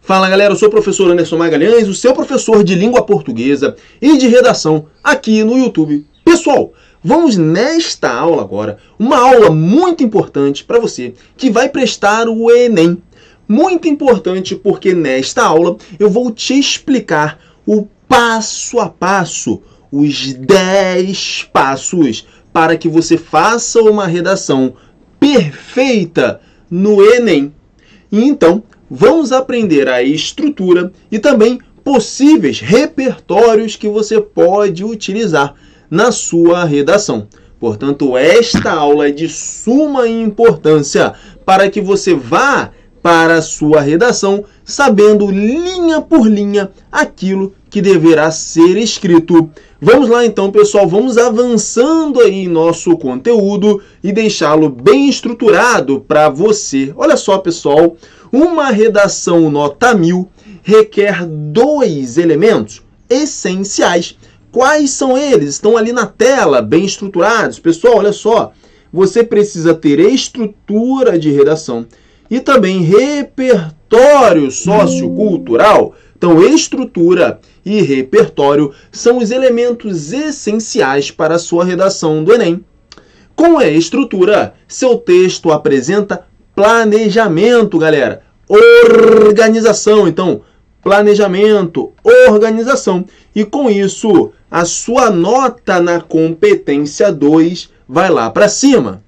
Fala galera, eu sou o professor Anderson Magalhães, o seu professor de língua portuguesa e de redação aqui no YouTube. Pessoal, vamos nesta aula agora, uma aula muito importante para você que vai prestar o Enem. Muito importante porque nesta aula eu vou te explicar o passo a passo, os 10 passos para que você faça uma redação perfeita no Enem. E então, vamos aprender a estrutura e também possíveis repertórios que você pode utilizar na sua redação. Portanto, esta aula é de suma importância para que você vá para a sua redação sabendo linha por linha aquilo que deverá ser escrito. Vamos lá então, pessoal, vamos avançando aí em nosso conteúdo e deixá-lo bem estruturado para você. Olha só, pessoal, uma redação nota 1000 requer 2 elementos essenciais. Quais são eles? Estão ali na tela, bem estruturados. Pessoal, olha só, você precisa ter estrutura de redação e também repertório sociocultural. Então, estrutura e repertório são os elementos essenciais para a sua redação do Enem. Com a estrutura, seu texto apresenta planejamento, galera. Organização. Então, planejamento, organização. E com isso, a sua nota na competência 2 vai lá para cima.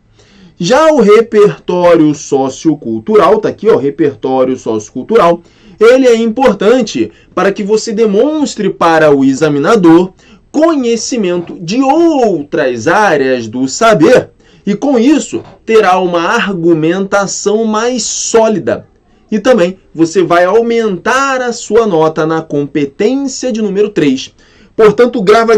Já o repertório sociocultural, tá aqui, ó, repertório sociocultural, ele é importante para que você demonstre para o examinador conhecimento de outras áreas do saber e, com isso, terá uma argumentação mais sólida. E também você vai aumentar a sua nota na competência de número 3. Portanto, grava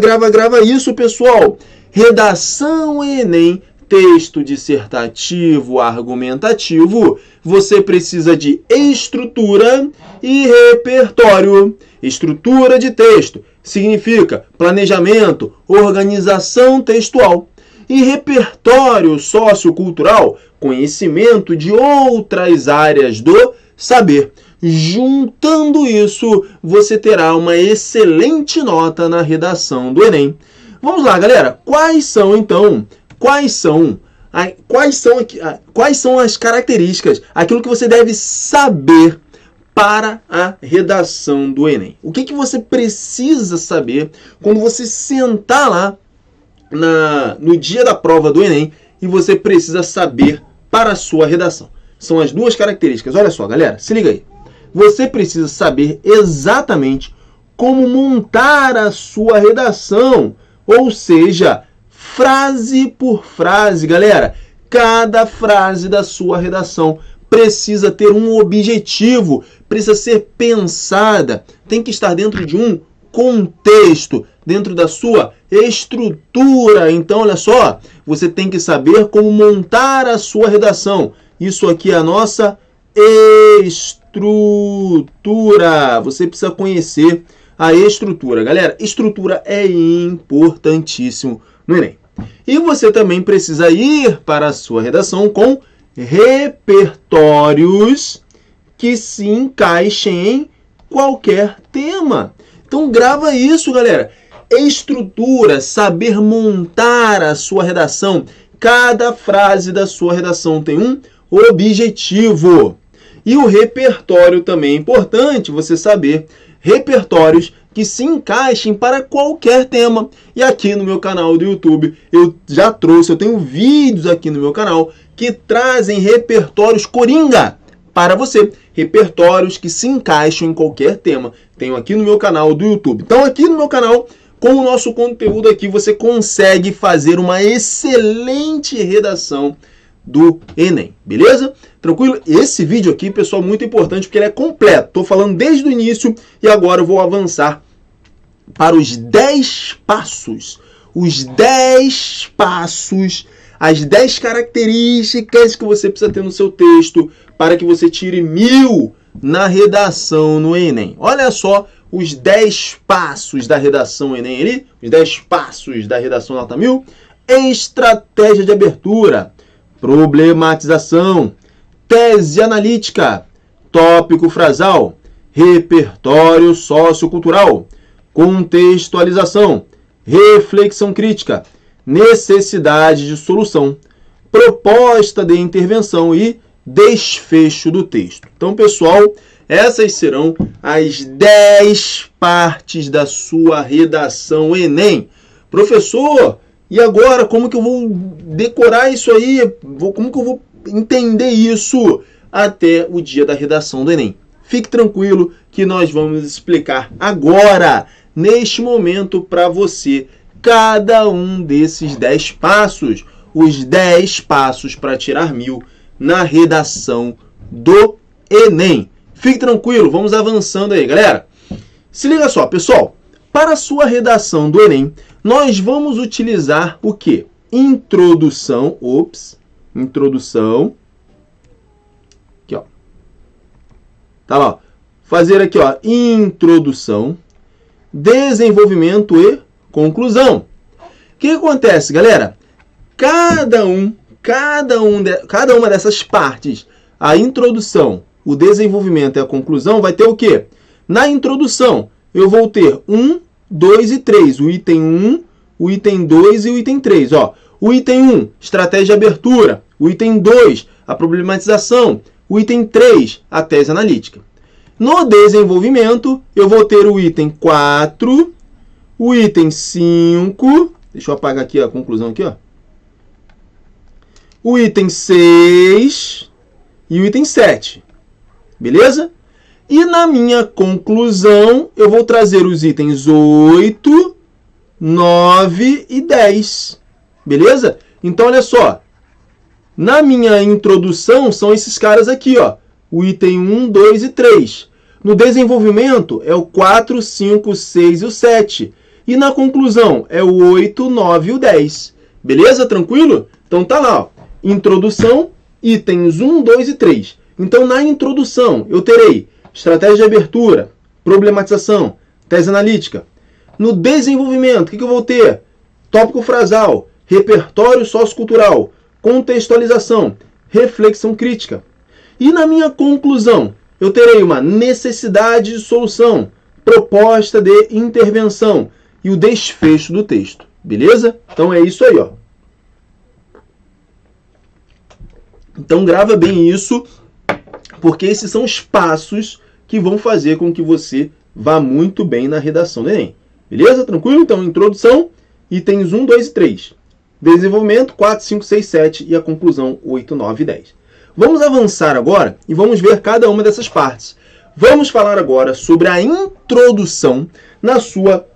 isso, pessoal. Redação Enem, texto dissertativo, argumentativo, você precisa de estrutura e repertório. Estrutura de texto significa planejamento, organização textual. E repertório sociocultural, conhecimento de outras áreas do saber. Juntando isso, você terá uma excelente nota na redação do Enem. Vamos lá, galera. Quais são as características, aquilo que você deve saber para a redação do Enem? O que você precisa saber quando você sentar lá no dia da prova do Enem e você precisa saber para a sua redação? São as 2 características. Olha só, galera, se liga aí. Você precisa saber exatamente como montar a sua redação, ou seja, frase por frase, galera. Cada frase da sua redação precisa ter um objetivo, precisa ser pensada, tem que estar dentro de um contexto, dentro da sua estrutura. Então, olha só, você tem que saber como montar a sua redação. Isso aqui é a nossa estrutura. Você precisa conhecer a estrutura. Galera, estrutura é importantíssimo no Enem. E você também precisa ir para a sua redação com repertórios que se encaixem em qualquer tema. Então grava isso, galera. Estrutura, saber montar a sua redação. Cada frase da sua redação tem um objetivo. E o repertório também é importante você saber repertórios que se encaixem para qualquer tema. E aqui no meu canal do YouTube eu já trouxe, eu tenho vídeos aqui no meu canal que trazem repertórios coringa para você. Repertórios que se encaixam em qualquer tema. Tenho aqui no meu canal do YouTube. Então aqui no meu canal, com o nosso conteúdo aqui, você consegue fazer uma excelente redação do Enem, beleza? Tranquilo? Esse vídeo aqui, pessoal, muito importante porque ele é completo. Estou falando desde o início e agora eu vou avançar para os 10 passos. Os 10 passos, as 10 características que você precisa ter no seu texto para que você tire 1000 na redação no Enem. Olha só os 10 passos da redação Enem ali, os 10 passos da redação nota 1000. Estratégia de abertura, problematização, tese analítica, tópico frasal, repertório sociocultural, contextualização, reflexão crítica, necessidade de solução, proposta de intervenção e desfecho do texto. Então, pessoal, essas serão as 10 partes da sua redação Enem. Professor, e agora como que eu vou decorar isso aí? Como que eu vou entender isso até o dia da redação do Enem? Fique tranquilo que nós vamos explicar agora, neste momento, para você, cada um desses 10 passos. Os 10 passos para tirar 1000 na redação do Enem. Fique tranquilo, vamos avançando aí, galera. Se liga só, pessoal. Para a sua redação do Enem, nós vamos utilizar o quê? Introdução. Introdução. Aqui, ó. Tá lá, ó. Fazer aqui, ó. Introdução, desenvolvimento e conclusão. O que acontece, galera? Cada uma dessas partes, a introdução, o desenvolvimento e a conclusão, vai ter o quê? Na introdução, eu vou ter 1, 2 e 3. O item 1, o item 2 e o item 3. Ó, o item 1, estratégia de abertura. O item 2, a problematização. O item 3, a tese analítica. No desenvolvimento, eu vou ter o item 4, o item 5. Deixa eu apagar aqui a conclusão aqui, ó. O item 6 e o item 7. Beleza? E na minha conclusão, eu vou trazer os itens 8, 9 e 10. Beleza? Então, olha só. Na minha introdução, são esses caras aqui, ó. O item 1, 2 e 3. No desenvolvimento, é o 4, 5, 6 e o 7. E na conclusão, é o 8, 9 e o 10. Beleza? Tranquilo? Então, tá lá, ó. Introdução, itens 1, 2 e 3. Então, na introdução, eu terei estratégia de abertura, problematização, tese analítica. No desenvolvimento, o que eu vou ter? Tópico frasal, repertório sociocultural, contextualização, reflexão crítica. E na minha conclusão, eu terei uma necessidade de solução, proposta de intervenção e o desfecho do texto. Beleza? Então, é isso aí, ó. Então, grava bem isso, porque esses são os passos que vão fazer com que você vá muito bem na redação do Enem. Beleza? Tranquilo? Então, introdução, itens 1, 2 e 3. Desenvolvimento, 4, 5, 6, 7. E a conclusão, 8, 9 e 10. Vamos avançar agora e vamos ver cada uma dessas partes. Vamos falar agora sobre a introdução na sua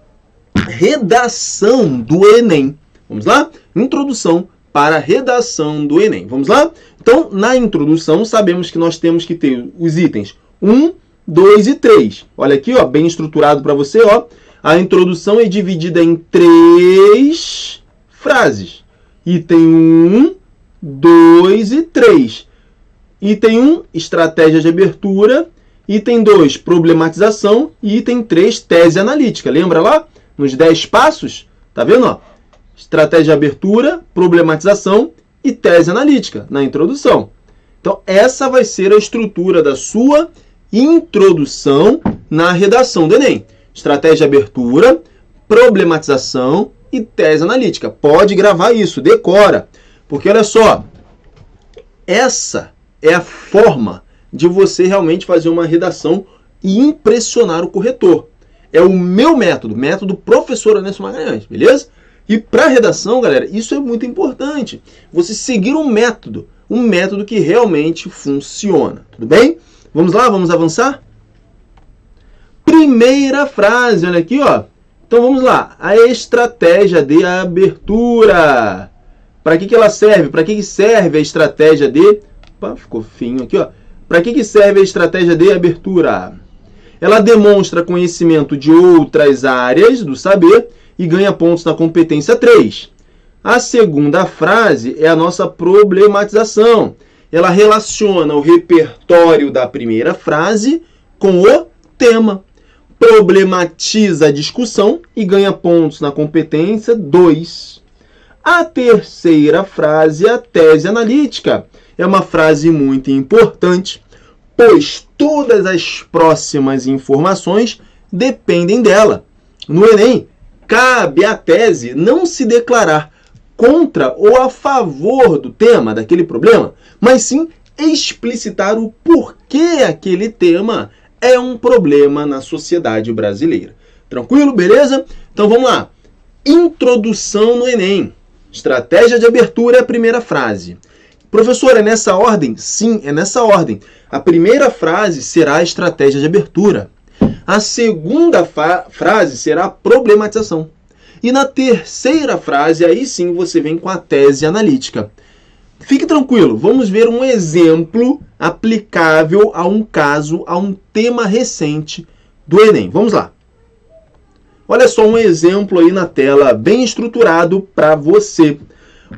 redação do Enem. Vamos lá? Introdução para a redação do Enem. Vamos lá? Então, na introdução, sabemos que nós temos que ter os itens 1, 2 e 3. Olha aqui, ó, bem estruturado para você, ó. A introdução é dividida em 3 frases. Item 1, 2 e 3. Item 1, estratégia de abertura. Item 2, problematização. E item 3, tese analítica. Lembra lá? Nos 10 passos? Tá vendo, ó? Estratégia de abertura, problematização e tese analítica na introdução. Então, essa vai ser a estrutura da sua introdução na redação do Enem. Estratégia de abertura, problematização e tese analítica. Pode gravar isso, decora. Porque, olha só, essa é a forma de você realmente fazer uma redação e impressionar o corretor. É o meu método, método professor Ernesto Magalhães, beleza? E para redação, galera, isso é muito importante. Você seguir um método que realmente funciona. Tudo bem? Vamos lá, vamos avançar? Primeira frase, olha aqui, ó. Então vamos lá. A estratégia de abertura. Para que ela serve? Para que serve a estratégia de... Opa, ficou feinho aqui, ó. Para que serve a estratégia de abertura? Ela demonstra conhecimento de outras áreas do saber e ganha pontos na competência 3. A segunda frase é a nossa problematização. Ela relaciona o repertório da primeira frase com o tema. Problematiza a discussão e ganha pontos na competência 2. A terceira frase é a tese analítica. É uma frase muito importante, pois todas as próximas informações dependem dela. No Enem, cabe à tese não se declarar contra ou a favor do tema, daquele problema, mas sim explicitar o porquê aquele tema é um problema na sociedade brasileira. Tranquilo? Beleza? Então vamos lá. Introdução no Enem. Estratégia de abertura é a primeira frase. Professor, é nessa ordem? Sim, é nessa ordem. A primeira frase será a estratégia de abertura. A segunda frase será a problematização. E na terceira frase, aí sim você vem com a tese analítica. Fique tranquilo, vamos ver um exemplo aplicável a um caso, a um tema recente do Enem. Vamos lá. Olha só um exemplo aí na tela, bem estruturado para você.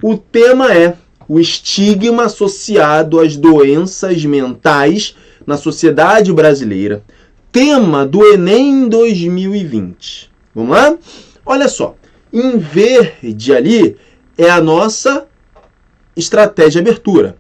O tema é o estigma associado às doenças mentais na sociedade brasileira. Tema do Enem 2020. Vamos lá? Olha só, em verde ali é a nossa estratégia de abertura.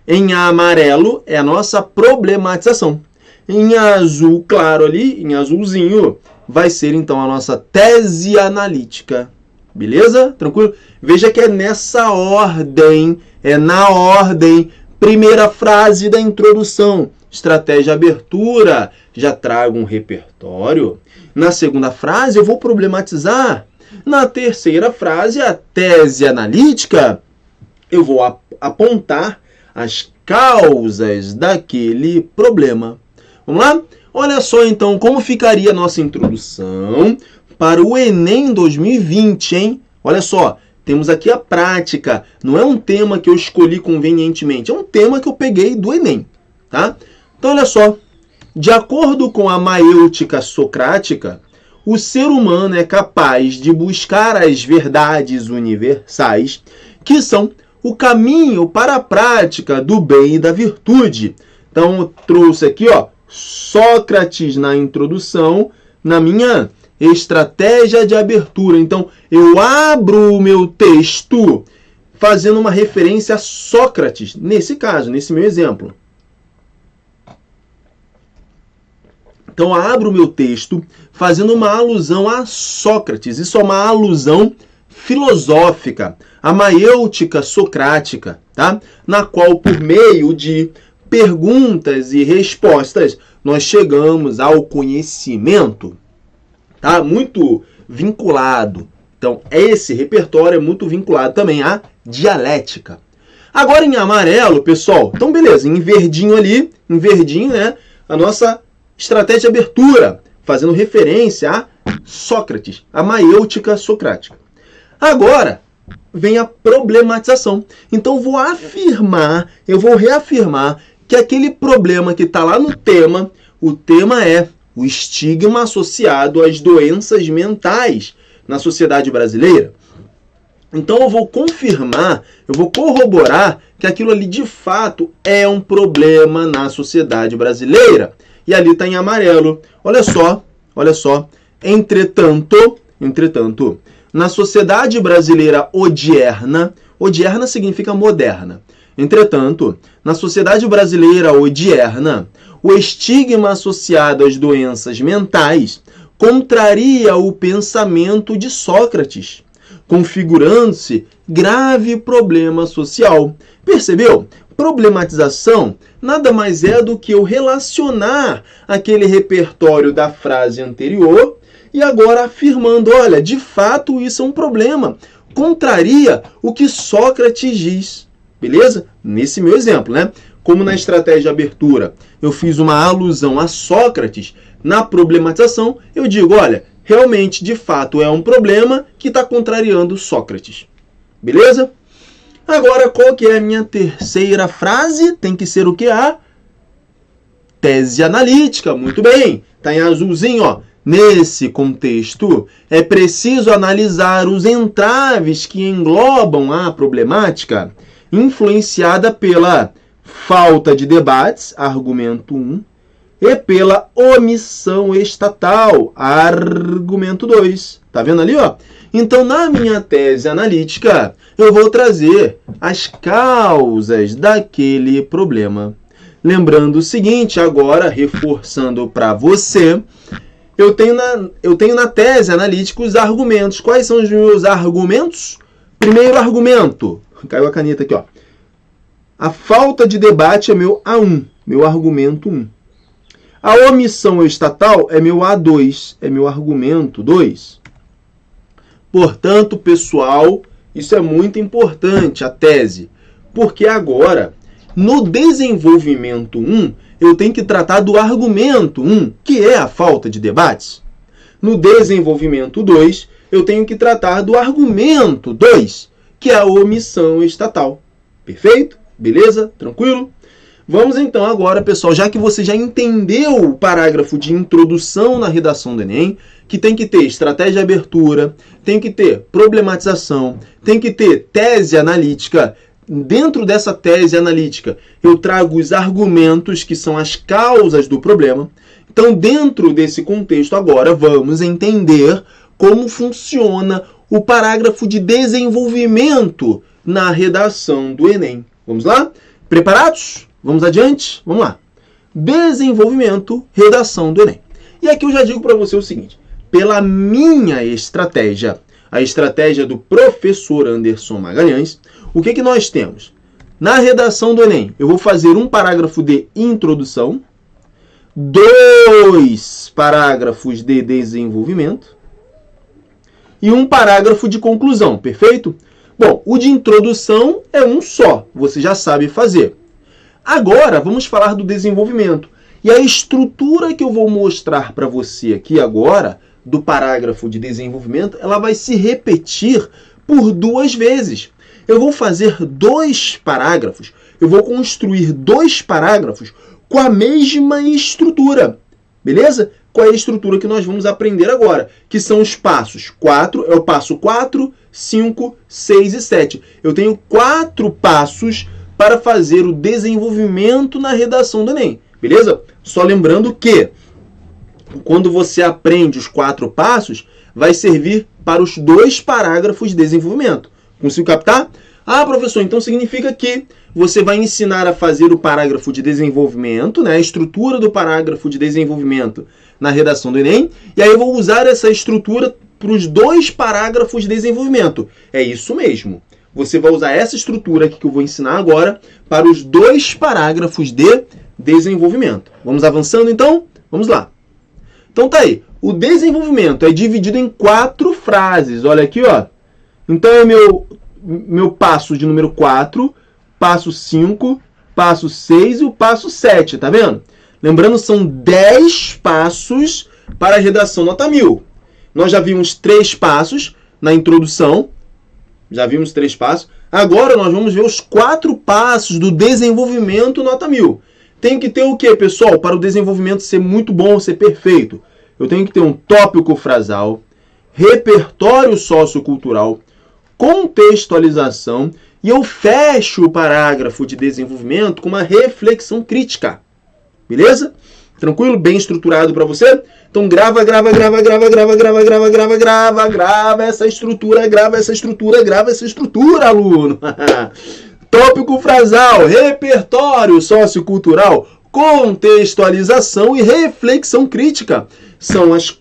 Em amarelo é a nossa problematização. Em azul claro ali, em azulzinho, vai ser então a nossa tese analítica. Beleza? Tranquilo? Veja que é nessa ordem, é na ordem. Primeira frase da introdução, estratégia de abertura, já trago um repertório. Na segunda frase eu vou problematizar. Na terceira frase, a tese analítica, eu vou apontar as causas daquele problema. Vamos lá? Olha só então como ficaria a nossa introdução para o Enem 2020, hein? Olha só, temos aqui a prática. Não é um tema que eu escolhi convenientemente, é um tema que eu peguei do Enem, tá? Então olha só, de acordo com a maêutica socrática, o ser humano é capaz de buscar as verdades universais, que são o caminho para a prática do bem e da virtude. Então eu trouxe aqui, ó, Sócrates na introdução, na minha estratégia de abertura. Então, eu abro o meu texto fazendo uma referência a Sócrates, nesse caso, nesse meu exemplo. Então, eu abro o meu texto fazendo uma alusão a Sócrates. Isso é uma alusão filosófica, a maêutica socrática, tá? Na qual, por meio de perguntas e respostas, nós chegamos ao conhecimento, tá? Muito vinculado. Então, esse repertório é muito vinculado também à dialética. Agora, em amarelo, pessoal, então beleza, em verdinho ali, em verdinho, né, a nossa estratégia de abertura, fazendo referência a Sócrates, a maêutica socrática. Agora, vem a problematização. Então, eu vou reafirmar que aquele problema que está lá no tema, o tema é o estigma associado às doenças mentais na sociedade brasileira. Então eu vou confirmar, eu vou corroborar que aquilo ali de fato é um problema na sociedade brasileira. E ali está em amarelo. Olha só. Entretanto, na sociedade brasileira odierna significa moderna. Entretanto, na sociedade brasileira odierna, o estigma associado às doenças mentais contraria o pensamento de Sócrates, configurando-se grave problema social. Percebeu? Problematização nada mais é do que eu relacionar aquele repertório da frase anterior e agora afirmando, olha, de fato isso é um problema, contraria o que Sócrates diz. Beleza? Nesse meu exemplo, né? Como na estratégia de abertura eu fiz uma alusão a Sócrates, na problematização eu digo, olha, realmente, de fato, é um problema que está contrariando Sócrates. Beleza? Agora, qual que é a minha terceira frase? Tem que ser o que? A tese analítica. Muito bem. Está em azulzinho, ó. Nesse contexto, é preciso analisar os entraves que englobam a problemática, influenciada pela falta de debates, argumento 1, e pela omissão estatal, argumento 2. Tá vendo ali, ó? Então, na minha tese analítica, eu vou trazer as causas daquele problema. Lembrando o seguinte, agora reforçando para você, eu tenho na tese analítica os argumentos. Quais são os meus argumentos? Primeiro argumento, caiu a caneta aqui, ó. A falta de debate é meu A1, meu argumento 1. A omissão estatal é meu A2, é meu argumento 2. Portanto, pessoal, isso é muito importante, a tese, porque agora, no desenvolvimento 1, eu tenho que tratar do argumento 1, que é a falta de debates. No desenvolvimento 2, eu tenho que tratar do argumento 2, que é a omissão estatal. Perfeito? Beleza? Tranquilo? Vamos então agora, pessoal, já que você já entendeu o parágrafo de introdução na redação do Enem, que tem que ter estratégia de abertura, tem que ter problematização, tem que ter tese analítica. Dentro dessa tese analítica, eu trago os argumentos que são as causas do problema. Então, dentro desse contexto, agora vamos entender como funciona o parágrafo de desenvolvimento na redação do Enem. Vamos lá? Preparados? Vamos adiante? Vamos lá. Desenvolvimento, redação do Enem. E aqui eu já digo para você o seguinte, pela minha estratégia, a estratégia do professor Anderson Magalhães, o que nós temos? Na redação do Enem, eu vou fazer um parágrafo de introdução, 2 parágrafos de desenvolvimento e um parágrafo de conclusão, perfeito? Bom, o de introdução é um só, você já sabe fazer. Agora, vamos falar do desenvolvimento. E a estrutura que eu vou mostrar para você aqui agora, do parágrafo de desenvolvimento, ela vai se repetir por 2 vezes. Eu vou fazer 2 parágrafos, eu vou construir 2 parágrafos com a mesma estrutura, beleza? Qual é a estrutura que nós vamos aprender agora? Que são os passos 4, é o passo 4, 5, 6 e 7. Eu tenho 4 passos para fazer o desenvolvimento na redação do Enem, beleza? Só lembrando que, quando você aprende os 4 passos, vai servir para os 2 parágrafos de desenvolvimento. Conseguiu captar? Ah, professor, então significa que você vai ensinar a fazer o parágrafo de desenvolvimento, né, a estrutura do parágrafo de desenvolvimento na redação do Enem, e aí eu vou usar essa estrutura para os 2 parágrafos de desenvolvimento. É isso mesmo. Você vai usar essa estrutura aqui que eu vou ensinar agora para os 2 parágrafos de desenvolvimento. Vamos avançando então? Vamos lá. Então tá aí. O desenvolvimento é dividido em 4 frases. Olha aqui, ó. Então é meu passo de número 4, passo 5, passo 6 e o passo 7, tá vendo? Lembrando, são 10 passos para a redação nota 1000. Nós já vimos 3 passos na introdução. Já vimos 3 passos. Agora nós vamos ver os 4 passos do desenvolvimento nota 1000. Tem que ter o quê, pessoal? Para o desenvolvimento ser muito bom, ser perfeito. Eu tenho que ter um tópico frasal, repertório sociocultural, contextualização e eu fecho o parágrafo de desenvolvimento com uma reflexão crítica. Beleza? Tranquilo? Bem estruturado para você? Então grava essa estrutura, aluno. Tópico frasal, repertório sociocultural, contextualização e reflexão crítica. São os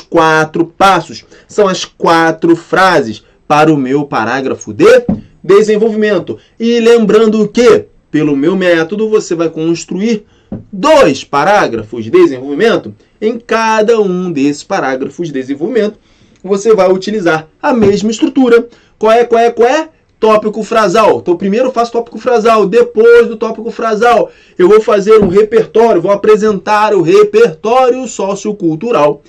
4 passos, são as 4 frases para o meu parágrafo de desenvolvimento. E lembrando que, pelo meu método, você vai construir 2 parágrafos de desenvolvimento. Em cada um desses parágrafos de desenvolvimento, você vai utilizar a mesma estrutura. Qual é? Tópico frasal. Então, primeiro eu faço tópico frasal. Depois do tópico frasal, eu vou fazer um repertório, vou apresentar o repertório sociocultural.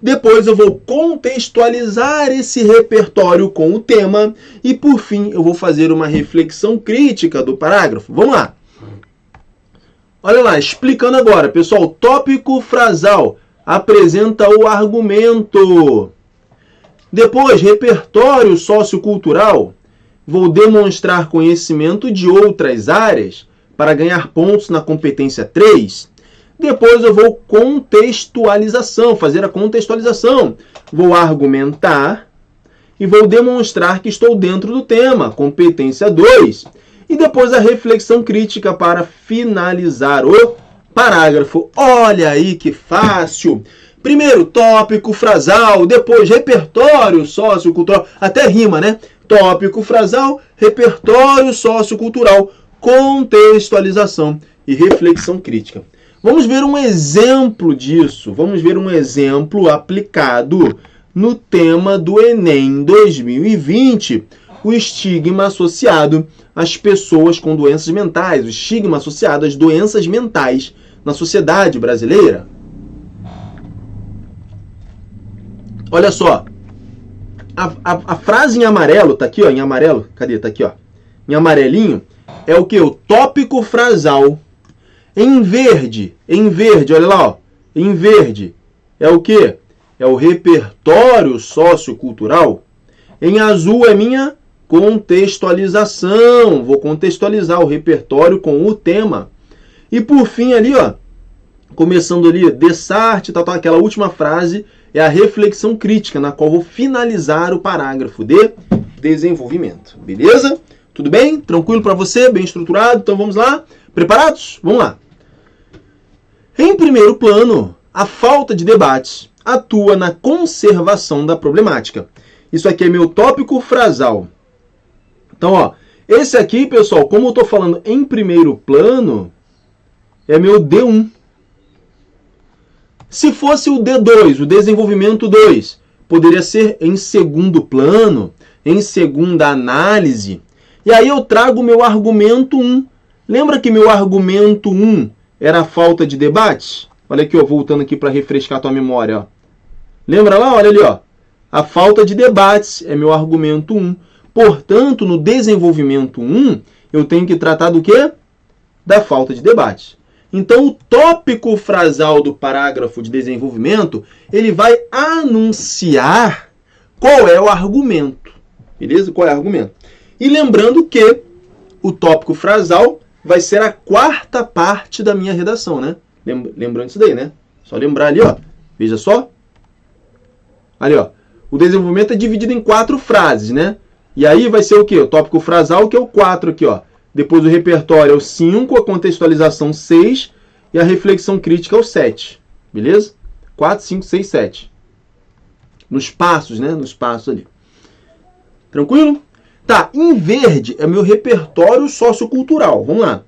Depois eu vou contextualizar esse repertório com o tema. E, por fim, eu vou fazer uma reflexão crítica do parágrafo. Vamos lá. Olha lá, explicando agora, pessoal. Tópico frasal apresenta o argumento. Depois, repertório sociocultural. Vou demonstrar conhecimento de outras áreas para ganhar pontos na competência 3. Depois eu vou contextualização, fazer a contextualização. Vou argumentar e vou demonstrar que estou dentro do tema, competência 2. e depois a reflexão crítica para finalizar o parágrafo. Olha aí que fácil! Primeiro tópico frasal, depois repertório sociocultural, até rima, né? Tópico frasal, repertório sociocultural, contextualização e reflexão crítica. Vamos ver um exemplo disso. Vamos ver um exemplo aplicado no tema do Enem 2020, o estigma associado às pessoas com doenças mentais, o estigma associado às doenças mentais na sociedade brasileira. Olha só, a frase em amarelo, tá aqui, ó, em amarelo, cadê? Tá aqui, ó. Em amarelinho, é o que? O tópico frasal. Em verde, olha lá, ó. Em verde, é o que? É o repertório sociocultural. Em azul é minha contextualização. Vou contextualizar o repertório com o tema. E por fim ali, ó, começando ali, Dessart, tal, aquela última frase é a reflexão crítica, na qual vou finalizar o parágrafo de desenvolvimento. Beleza? Tudo bem? Tranquilo para você? Bem estruturado? Então vamos lá? Preparados? Vamos lá. Em primeiro plano, a falta de debates atua na conservação da problemática. Isso aqui é meu tópico frasal. Então, ó, esse aqui, pessoal, como eu estou falando em primeiro plano, é meu D1. Se fosse o D2, o desenvolvimento 2, poderia ser em segundo plano, em segunda análise. E aí eu trago o meu argumento 1. Lembra que meu argumento 1 era a falta de debate? Olha aqui, ó, voltando aqui para refrescar a tua memória. Ó. Lembra lá? Olha ali, ó. A falta de debates é meu argumento 1. Portanto, no desenvolvimento 1, eu tenho que tratar do quê? Da falta de debate. Então, o tópico frasal do parágrafo de desenvolvimento, ele vai anunciar qual é o argumento. Beleza? Qual é o argumento? E lembrando que o tópico frasal vai ser a quarta parte da minha redação, né? Lembrando isso daí, né? Só lembrar ali, ó. Veja só. Ali, ó. O desenvolvimento é dividido em 4 frases, né? E aí vai ser o quê? O tópico frasal, que é o 4 aqui, ó. Depois o repertório é o 5, a contextualização 6 e a reflexão crítica é o 7. Beleza? 4, 5, 6, 7. Nos passos, né? Nos passos ali. Tranquilo? Tá, em verde é meu repertório sociocultural. Vamos lá.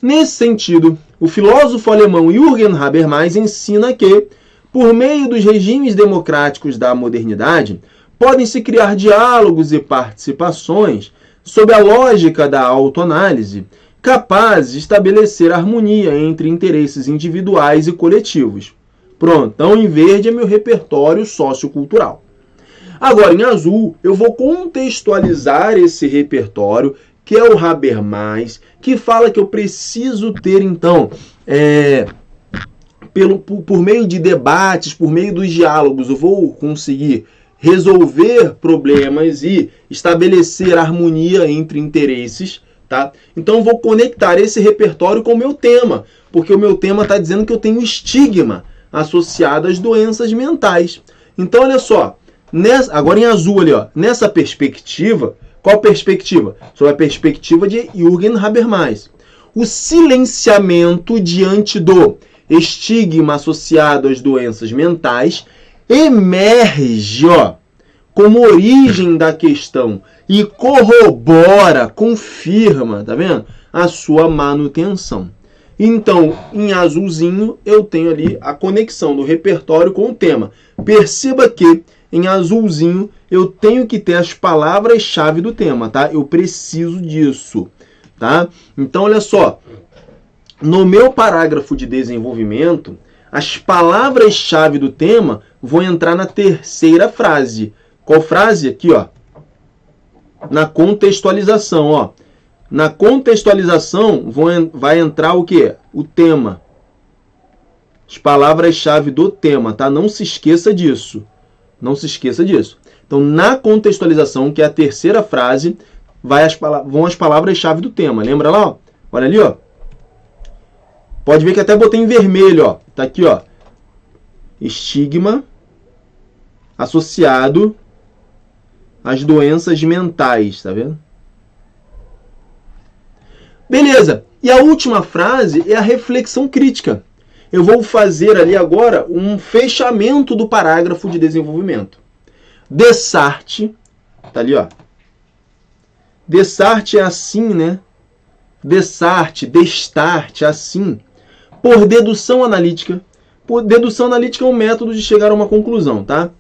Nesse sentido, o filósofo alemão Jürgen Habermas ensina que, por meio dos regimes democráticos da modernidade, podem-se criar diálogos e participações sob a lógica da autoanálise, capazes de estabelecer harmonia entre interesses individuais e coletivos. Pronto, então em verde é meu repertório sociocultural. Agora, em azul, eu vou contextualizar esse repertório, que é o Habermas, que fala que eu preciso ter, então, por meio de debates, por meio dos diálogos, eu vou conseguir resolver problemas e estabelecer harmonia entre interesses, tá? Então eu vou conectar esse repertório com o meu tema, porque o meu tema está dizendo que eu tenho estigma associado às doenças mentais. Então olha só, agora em azul ali, ó, nessa perspectiva, qual perspectiva? Sobre a perspectiva de Jürgen Habermas. O silenciamento diante do estigma associado às doenças mentais emerge, ó, como origem da questão e corrobora, confirma, tá vendo? A sua manutenção. Então, em azulzinho, eu tenho ali a conexão do repertório com o tema. Perceba que, em azulzinho, eu tenho que ter as palavras-chave do tema, tá? Eu preciso disso, tá? Então, olha só. No meu parágrafo de desenvolvimento, as palavras-chave do tema vão entrar na terceira frase. Qual frase? Aqui, ó. Na contextualização, ó. Na contextualização vai entrar o quê? O tema. As palavras-chave do tema, tá? Não se esqueça disso. Não se esqueça disso. Então, na contextualização, que é a terceira frase, vão as palavras-chave do tema. Lembra lá? Ó? Olha ali, ó. Pode ver que até botei em vermelho, ó. Tá aqui, ó. Estigma associado às doenças mentais, tá vendo? Beleza. E a última frase é a reflexão crítica. Eu vou fazer ali agora um fechamento do parágrafo de desenvolvimento. Dessart, tá ali, ó. Dessart é assim, né? Dessart, destart, assim. Por dedução analítica. Dedução analítica é um método de chegar a uma conclusão, tá?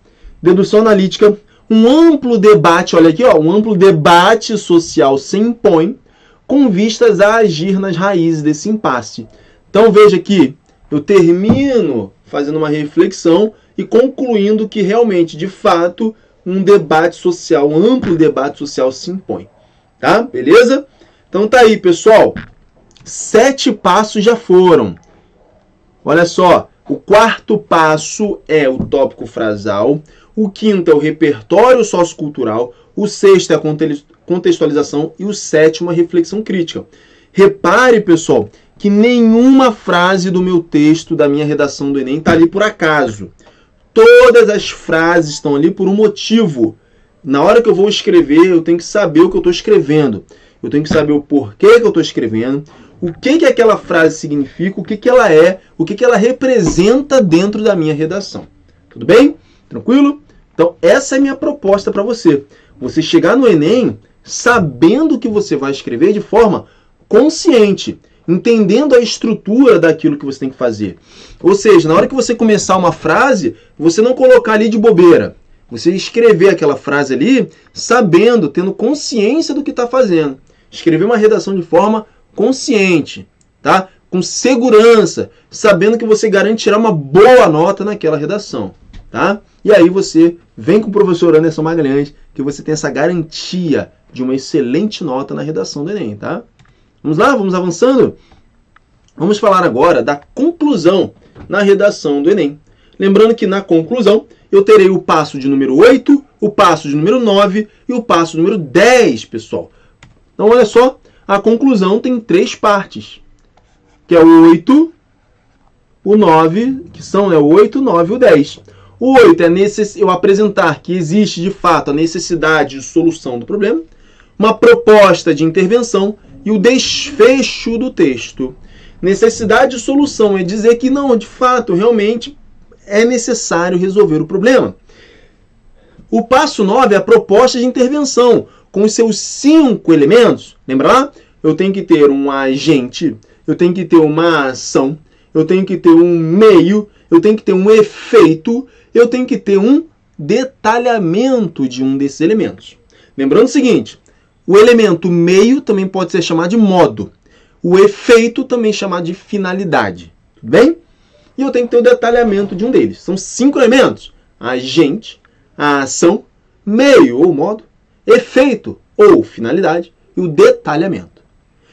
Dedução analítica, um amplo debate, olha aqui, ó, um amplo debate social se impõe com vistas a agir nas raízes desse impasse. Então veja que eu termino fazendo uma reflexão e concluindo que realmente, de fato, um debate social, um amplo debate social se impõe. Tá? Beleza? Então tá aí, pessoal. 7 passos já foram. Olha só, o 4º passo é o tópico frasal, o 5º é o repertório sociocultural, o 6º é a contextualização e o 7º a reflexão crítica. Repare, pessoal, que nenhuma frase do meu texto, da minha redação do Enem, está ali por acaso. Todas as frases estão ali por um motivo. Na hora que eu vou escrever, eu tenho que saber o que eu estou escrevendo. Eu tenho que saber o porquê que eu estou escrevendo, o que aquela frase significa, o que ela é, o que ela representa dentro da minha redação. Tudo bem? Tranquilo? Então, essa é a minha proposta para você. Você chegar no Enem sabendo o que você vai escrever de forma consciente, entendendo a estrutura daquilo que você tem que fazer. Ou seja, na hora que você começar uma frase, você não colocar ali de bobeira. Você escrever aquela frase ali sabendo, tendo consciência do que está fazendo. Escrever uma redação de forma consciente, tá? Com segurança, sabendo que você garante tirar uma boa nota naquela redação, tá? E aí você vem com o professor Anderson Magalhães, que você tem essa garantia de uma excelente nota na redação do Enem, tá? Vamos lá, vamos avançando? Vamos falar agora da conclusão na redação do Enem. Lembrando que na conclusão eu terei o passo de número 8, o passo de número 9 e o passo de número 10, pessoal. Então, olha só, a conclusão tem 3 partes, que é o 8, o 9, que são o 8, o 9 e o 10. O 8 é eu apresentar que existe, de fato, a necessidade de solução do problema, uma proposta de intervenção e o desfecho do texto. Necessidade de solução é dizer que não, de fato, realmente é necessário resolver o problema. O passo 9 é a proposta de intervenção, com os seus 5 elementos. Lembra lá? Eu tenho que ter um agente, eu tenho que ter uma ação, eu tenho que ter um meio, eu tenho que ter um efeito, eu tenho que ter um detalhamento de um desses elementos. Lembrando o seguinte, o elemento meio também pode ser chamado de modo. O efeito também chamado de finalidade. Tudo bem? E eu tenho que ter o detalhamento de um deles. São 5 elementos. Agente, a ação, meio ou modo, efeito ou finalidade e o detalhamento.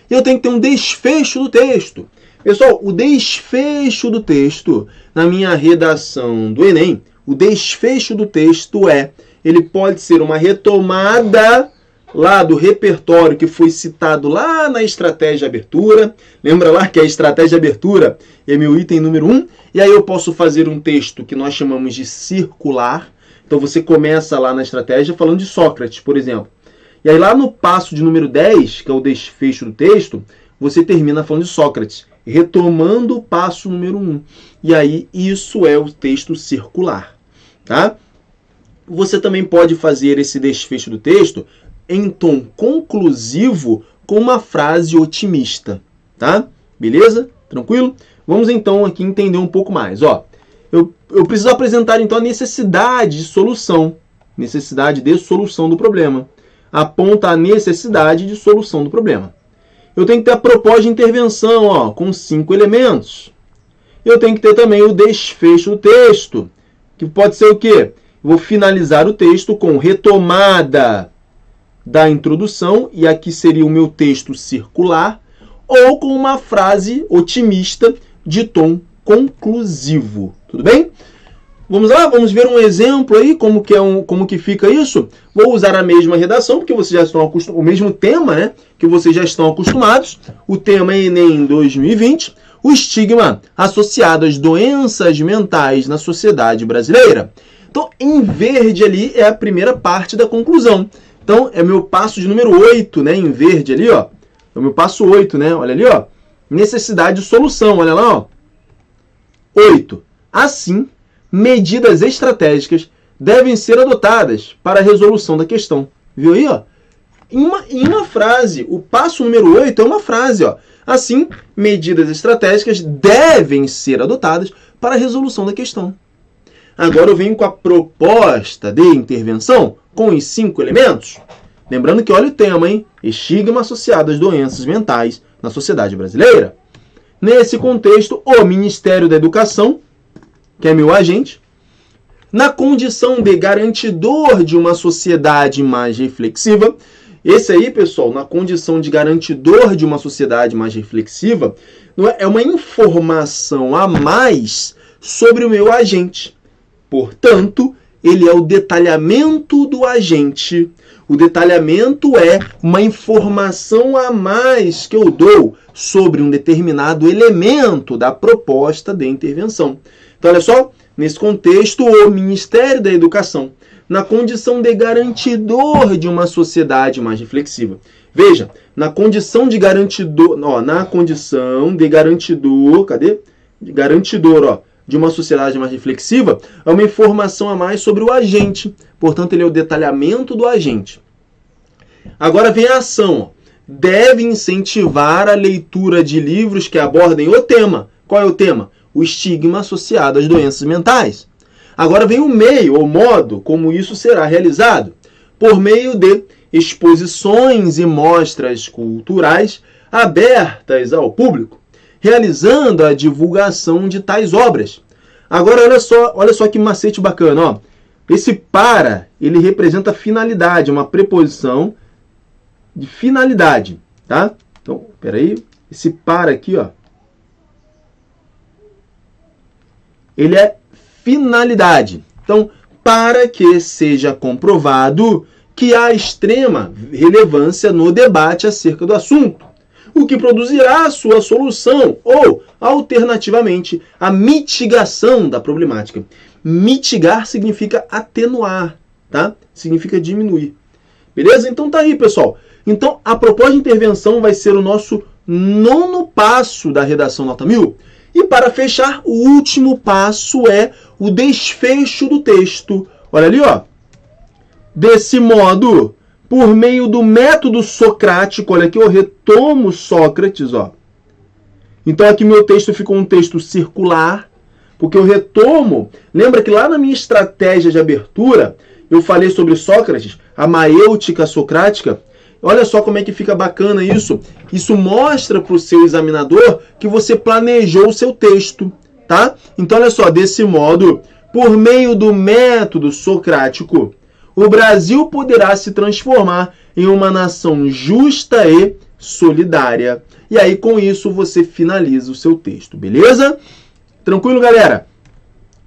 E eu tenho que ter um desfecho do texto. Pessoal, o desfecho do texto, na minha redação do Enem, o desfecho do texto ele pode ser uma retomada lá do repertório que foi citado lá na estratégia de abertura. Lembra lá que a estratégia de abertura é meu item número 1? E aí eu posso fazer um texto que nós chamamos de circular. Então você começa lá na estratégia falando de Sócrates, por exemplo. E aí lá no passo de número 10, que é o desfecho do texto, você termina falando de Sócrates, retomando o passo número 1. E aí isso é o texto circular. Tá? Você também pode fazer esse desfecho do texto em tom conclusivo com uma frase otimista. Tá? Beleza? Tranquilo? Vamos então aqui entender um pouco mais. Ó, eu preciso apresentar então a necessidade de solução. Necessidade de solução do problema. Aponta a necessidade de solução do problema. Eu tenho que ter a proposta de intervenção, ó, com 5 elementos. Eu tenho que ter também o desfecho do texto, que pode ser o quê? Eu vou finalizar o texto com retomada da introdução, e aqui seria o meu texto circular, ou com uma frase otimista de tom conclusivo. Tudo bem? Vamos lá, vamos ver um exemplo aí, como que fica isso. Vou usar a mesma redação, porque vocês já estão acostumados, o mesmo tema, né, que vocês já estão acostumados. O tema é Enem 2020, o estigma associado às doenças mentais na sociedade brasileira. Então, em verde ali é a primeira parte da conclusão. Então, é meu passo de número 8, né, em verde ali, ó. Então, meu passo 8, né? Olha ali, ó. Necessidade de solução, olha lá, ó. 8. Assim, medidas estratégicas devem ser adotadas para a resolução da questão. Viu aí, ó? Em uma frase, o passo número 8 é uma frase, ó. Assim, medidas estratégicas devem ser adotadas para a resolução da questão. Agora eu venho com a proposta de intervenção com os 5 elementos. Lembrando que olha o tema, hein? Estigma associado às doenças mentais na sociedade brasileira. Nesse contexto, o Ministério da Educação, que é meu agente, na condição de garantidor de uma sociedade mais reflexiva. Esse aí, pessoal, na condição de garantidor de uma sociedade mais reflexiva, é uma informação a mais sobre o meu agente. Portanto, ele é o detalhamento do agente. O detalhamento é uma informação a mais que eu dou sobre um determinado elemento da proposta de intervenção. Então, olha só, nesse contexto, o Ministério da Educação, na condição de garantidor de uma sociedade mais reflexiva. Veja, na condição de garantidor, ó, na condição de garantidor, cadê? De garantidor, ó, de uma sociedade mais reflexiva, é uma informação a mais sobre o agente. Portanto, ele é o detalhamento do agente. Agora vem a ação. Ó. Deve incentivar a leitura de livros que abordem o tema. Qual é o tema? O estigma associado às doenças mentais. Agora vem o meio, ou modo, como isso será realizado. Por meio de exposições e mostras culturais abertas ao público, realizando a divulgação de tais obras. Agora, olha só que macete bacana. Ó. Esse para, ele representa finalidade, uma preposição de finalidade. Tá? Então, peraí. Esse para aqui, ó, ele é finalidade. Então, para que seja comprovado que há extrema relevância no debate acerca do assunto, o que produzirá a sua solução ou, alternativamente, a mitigação da problemática. Mitigar significa atenuar, tá? Significa diminuir. Beleza? Então tá aí, pessoal. Então, a proposta de intervenção vai ser o nosso 9º passo da redação nota 1000. E para fechar, o último passo é o desfecho do texto. Olha ali, ó. Desse modo, por meio do método socrático, olha aqui, eu retomo Sócrates, ó. Então aqui meu texto ficou um texto circular, porque eu retomo. Lembra que lá na minha estratégia de abertura, eu falei sobre Sócrates, a maêutica socrática? Olha só como é que fica bacana isso. Isso mostra para o seu examinador que você planejou o seu texto, tá? Então, olha só, desse modo, por meio do método socrático, o Brasil poderá se transformar em uma nação justa e solidária. E aí, com isso, você finaliza o seu texto, beleza? Tranquilo, galera?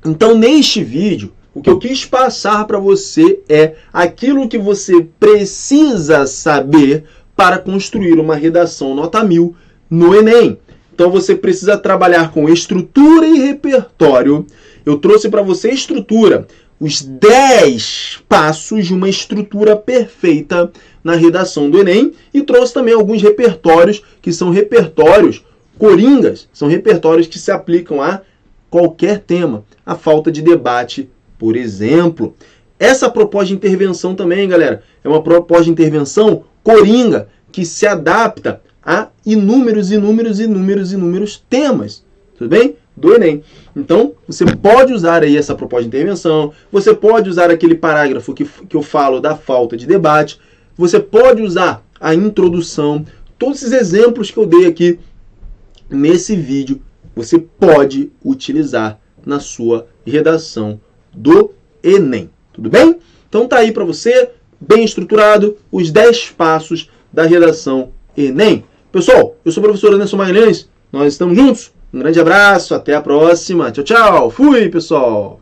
Então, neste vídeo, o que eu quis passar para você é aquilo que você precisa saber para construir uma redação nota 1000 no Enem. Então você precisa trabalhar com estrutura e repertório. Eu trouxe para você estrutura, os 10 passos de uma estrutura perfeita na redação do Enem, e trouxe também alguns repertórios que são repertórios coringas, são repertórios que se aplicam a qualquer tema, a falta de debate, por exemplo. Essa proposta de intervenção também, galera, é uma proposta de intervenção coringa, que se adapta a inúmeros temas, tudo bem? Do Enem. Então, você pode usar aí essa proposta de intervenção, você pode usar aquele parágrafo que eu falo da falta de debate, você pode usar a introdução, todos esses exemplos que eu dei aqui nesse vídeo, você pode utilizar na sua redação do Enem, tudo bem? Então tá aí para você, bem estruturado, os 10 passos da redação Enem. Pessoal, eu sou o professor Anderson Magalhães, nós estamos juntos, um grande abraço, até a próxima, tchau, tchau, fui pessoal!